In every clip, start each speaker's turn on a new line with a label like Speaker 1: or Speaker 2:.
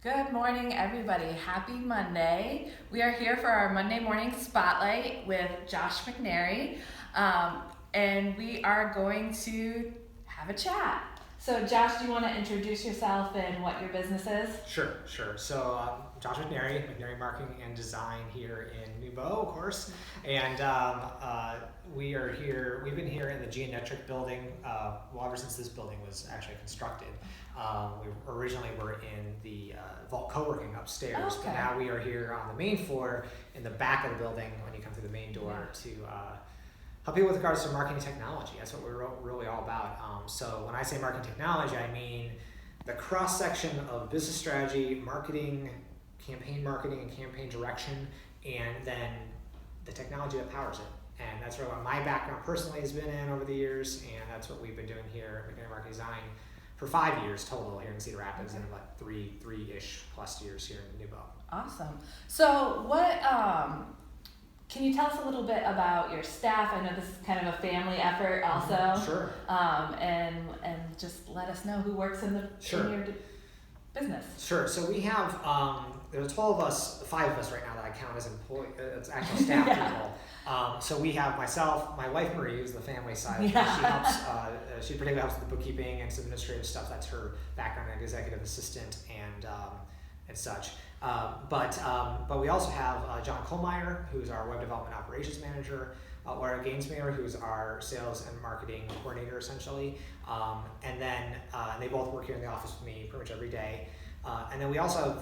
Speaker 1: Good morning, everybody. Happy Monday. We are here for our Monday morning spotlight with Josh McNary, and we are going to have a chat. So, Josh, do you want to introduce yourself and what your business is?
Speaker 2: Sure. So, Josh McNary Marketing and Design here in Nouveau, of course. And we are here, we've been here in the Geometric building, ever since this building was actually constructed. We originally were in the Vault co-working upstairs,
Speaker 1: Okay.
Speaker 2: but now we are here on the main floor in the back of the building when you come through the main door to help people with regards to marketing technology. That's what we're really all about. So when I say marketing technology, I mean the cross-section of business strategy, marketing, campaign marketing, and campaign direction, and then the technology that powers it. And that's really what my background personally has been in over the years, and that's what we've been doing here at McNary Marketing Design for 5 years total here in Cedar Rapids, and about three-ish plus years here in Nouveau.
Speaker 1: Awesome. So, can you tell us a little bit about your staff? I know this is kind of a family effort also.
Speaker 2: Sure.
Speaker 1: And just let us know who works in your business.
Speaker 2: Sure. So we have there's 12 of us, 5 of us right now that I count as it's actual staff people. So we have myself, my wife Marie, who's the family side. She helps. She particularly helps with the bookkeeping and some administrative stuff. That's her background, like executive assistant and such. But we also have John Kohlmeyer, who's our web development operations manager. Laura Gainsmayer, who's our sales and marketing coordinator, essentially. And then they both work here in the office with me pretty much every day. And then we also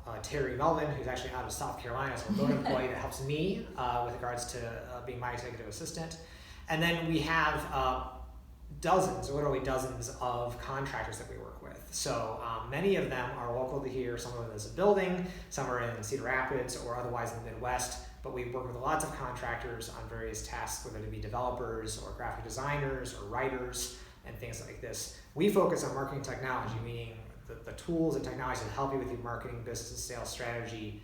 Speaker 2: have Terry Melvin, who's actually out of South Carolina, so a remote employee that helps me with regards to being my executive assistant. And then we have literally dozens of contractors that we work with. So many of them are local to here. Some of them is a building, some are in Cedar Rapids or otherwise in the Midwest. But we work with lots of contractors on various tasks, whether it be developers or graphic designers or writers and things like this. We focus on marketing technology, meaning the tools and technologies that help you with your marketing, business, and sales strategy,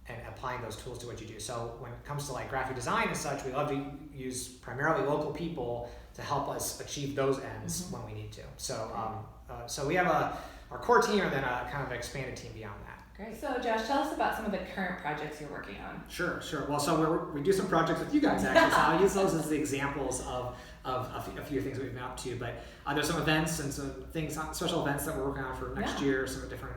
Speaker 2: and applying those tools to what you do. So when it comes to like graphic design and such, we love to use primarily local people to help us achieve those ends when we need to. So so we have our core team and then a kind of expanded team beyond that.
Speaker 1: Great. So Josh, tell us about some of the current projects you're working on.
Speaker 2: Sure. Well, so we do some projects with you guys actually. So I'll use those as the examples of a few things we've been up to. But there's some events and some things, special events that we're working on for next year. Some different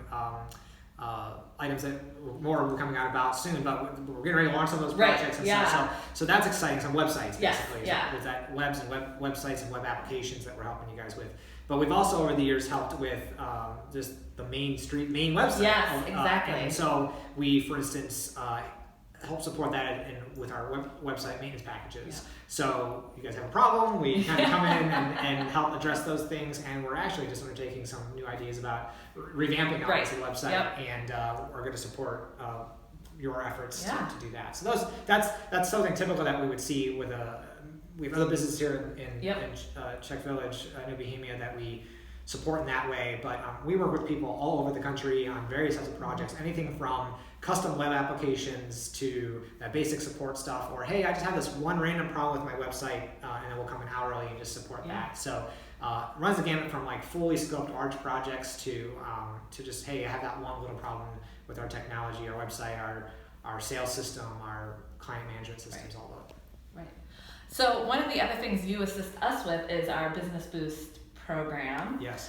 Speaker 2: items that more are coming out about soon. But we're getting ready to launch some of those projects and stuff. So that's exciting. Some websites basically. There's that websites and web applications that we're helping you guys with. But we've also over the years helped with just the main website.
Speaker 1: Yes, exactly.
Speaker 2: And so we, for instance, help support that with our website maintenance packages. Yeah. So you guys have a problem, we kind of come in and help address those things, and we're actually just undertaking some new ideas about revamping our website, and are going to support your efforts to do that. So that's something typical that we would see with we have other businesses here in Czech Village, New Bohemia, that we support in that way, but we work with people all over the country on various types of projects, anything from custom web applications to that basic support stuff, or hey, I just have this one random problem with my website, and then we'll come in hourly and just support that. So runs the gamut from like fully scoped large projects to just, hey, I have that one little problem with our technology, our website, our sales system, our client management systems, all of it.
Speaker 1: Right. So one of the other things you assist us with is our Business Boost program.
Speaker 2: Yes.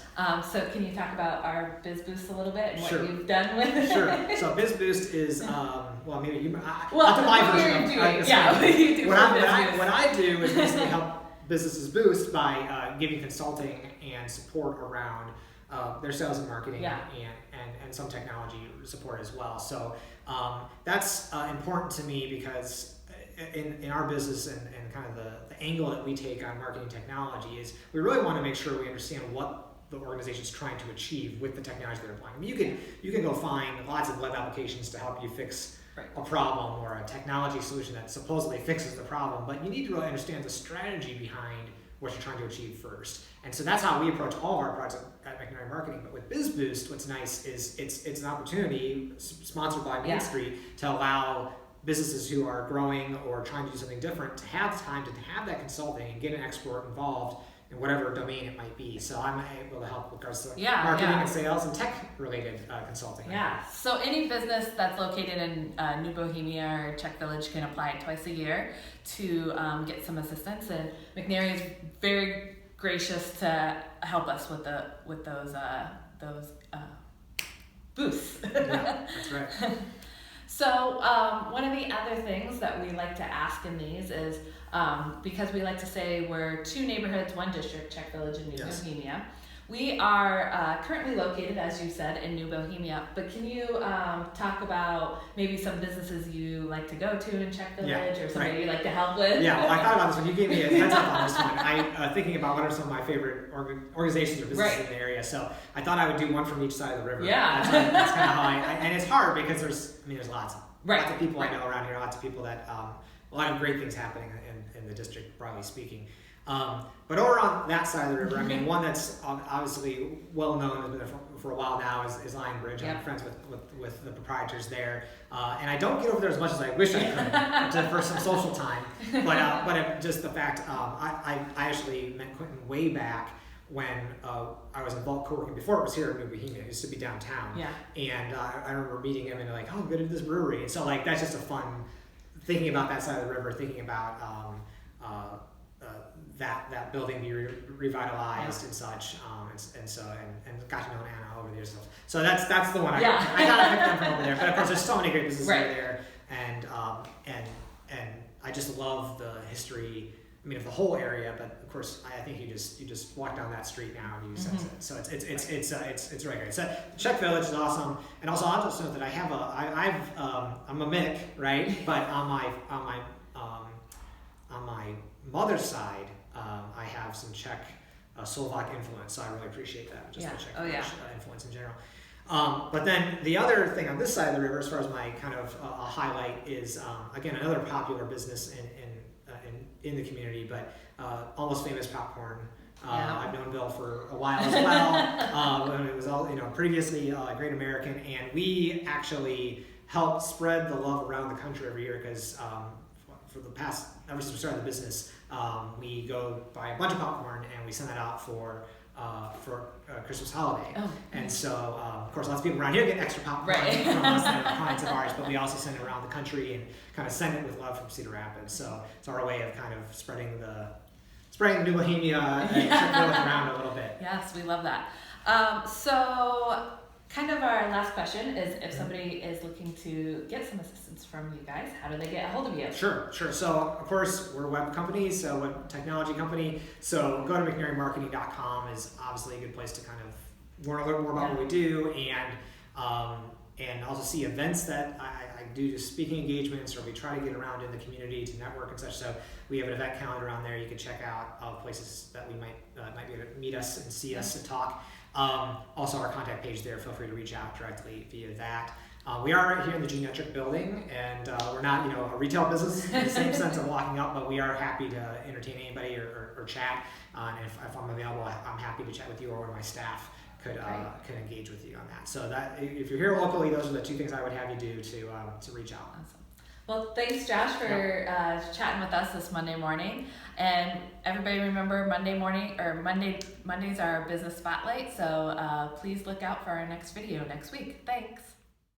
Speaker 1: So can you talk about our Biz Boost a little bit and what you've done with it?
Speaker 2: Sure. So Biz Boost is maybe you.
Speaker 1: What
Speaker 2: I do is basically help businesses boost by giving consulting and support around their sales and marketing and some technology support as well. So that's important to me because in our business and kind of the angle that we take on marketing technology is we really want to make sure we understand what the organization is trying to achieve with the technology they're applying. I mean, you can go find lots of web applications to help you fix a problem or a technology solution that supposedly fixes the problem, but you need to really understand the strategy behind what you're trying to achieve first. And so that's how we approach all of our projects at McNary Marketing. But with Biz Boost, what's nice is it's an opportunity sponsored by Main Street to allow businesses who are growing or trying to do something different to have time to have that consulting and get an expert involved in whatever domain it might be. So I'm able to help with regards to
Speaker 1: marketing
Speaker 2: and sales and tech related consulting.
Speaker 1: Yeah. So any business that's located in New Bohemia or Czech Village can apply twice a year to get some assistance, and McNary is very gracious to help us with those booths.
Speaker 2: Yeah, that's right.
Speaker 1: So one of the other things that we like to ask in these is, because we like to say we're 2 neighborhoods, 1 district, Czech Village and New Bohemia. We are currently located, as you said, in New Bohemia, but can you talk about maybe some businesses you like to go to in Czech Village, or somebody you like to help with?
Speaker 2: Yeah, well, I thought about this when you gave me a heads up on this one. I thinking about what are some of my favorite organizations or businesses in the area. So I thought I would do one from each side of the river.
Speaker 1: Yeah,
Speaker 2: that's kind of how and it's hard because there's lots of people I know around here, lots of people that a lot of great things happening in the district, broadly speaking. But over on that side of the river, I mean, one that's obviously well known, has been there for a while now, is Lion Bridge. I'm friends with the proprietors there, and I don't get over there as much as I wish I could for some social time. But just the fact, I actually met Quentin way back when I was involved co-working before it was here in New Bohemia. It used to be downtown. Yeah. And I remember meeting him and like, oh, I'm good at this brewery. And so like that's just a fun thinking about that side of the river, thinking about that building be revitalized and such, and got to know Anna over the years. So that's the one I gotta pick them from over there. But of course, there's so many great businesses over there, and I just love the history. I mean, of the whole area, but of course, I think you just walk down that street now and you sense it. So it's really great. So Czech Village is awesome, and also I'll just note that I'm a Mick, right? But on my mother's side, I have some Czech Slovak influence, so I really appreciate that. Just the Czech influence in general. But then the other thing on this side of the river, as far as my kind of highlight, is again another popular business in the community, but Almost Famous Popcorn. I've known Bill for a while as well. When it was all previously Great American, and we actually help spread the love around the country every year because for the past ever since we started the business, we go buy a bunch of popcorn and we send that out for Christmas holiday. And so, of course, lots of people around here get extra popcorn from us and clients of ours, but we also send it around the country and kind of send it with love from Cedar Rapids. So it's our way of kind of spreading New Bohemia and around a little bit.
Speaker 1: Yes, we love that. So kind of our last question is, if somebody is looking to get some assistance from you guys, how do they get a hold of you?
Speaker 2: Sure. So, of course, we're a web company, so a technology company. So go to McNaryMarketing.com is obviously a good place to kind of learn a little more about what we do, and also see events that I do, just speaking engagements, or we try to get around in the community to network and such. So we have an event calendar on there. You can check out places that we might be able to meet us and see us and talk. Also our contact page there, feel free to reach out directly via that. We are right here in the geometric building, and we're not a retail business in the same sense of walking up, but we are happy to entertain anybody or chat. And if I'm available, I'm happy to chat with you, or one of my staff could engage with you on that. So that if you're here locally, those are the 2 things I would have you do to reach out.
Speaker 1: Awesome. Well, thanks, Josh, for chatting with us this Monday morning. And everybody remember Mondays are our business spotlight. So please look out for our next video next week. Thanks.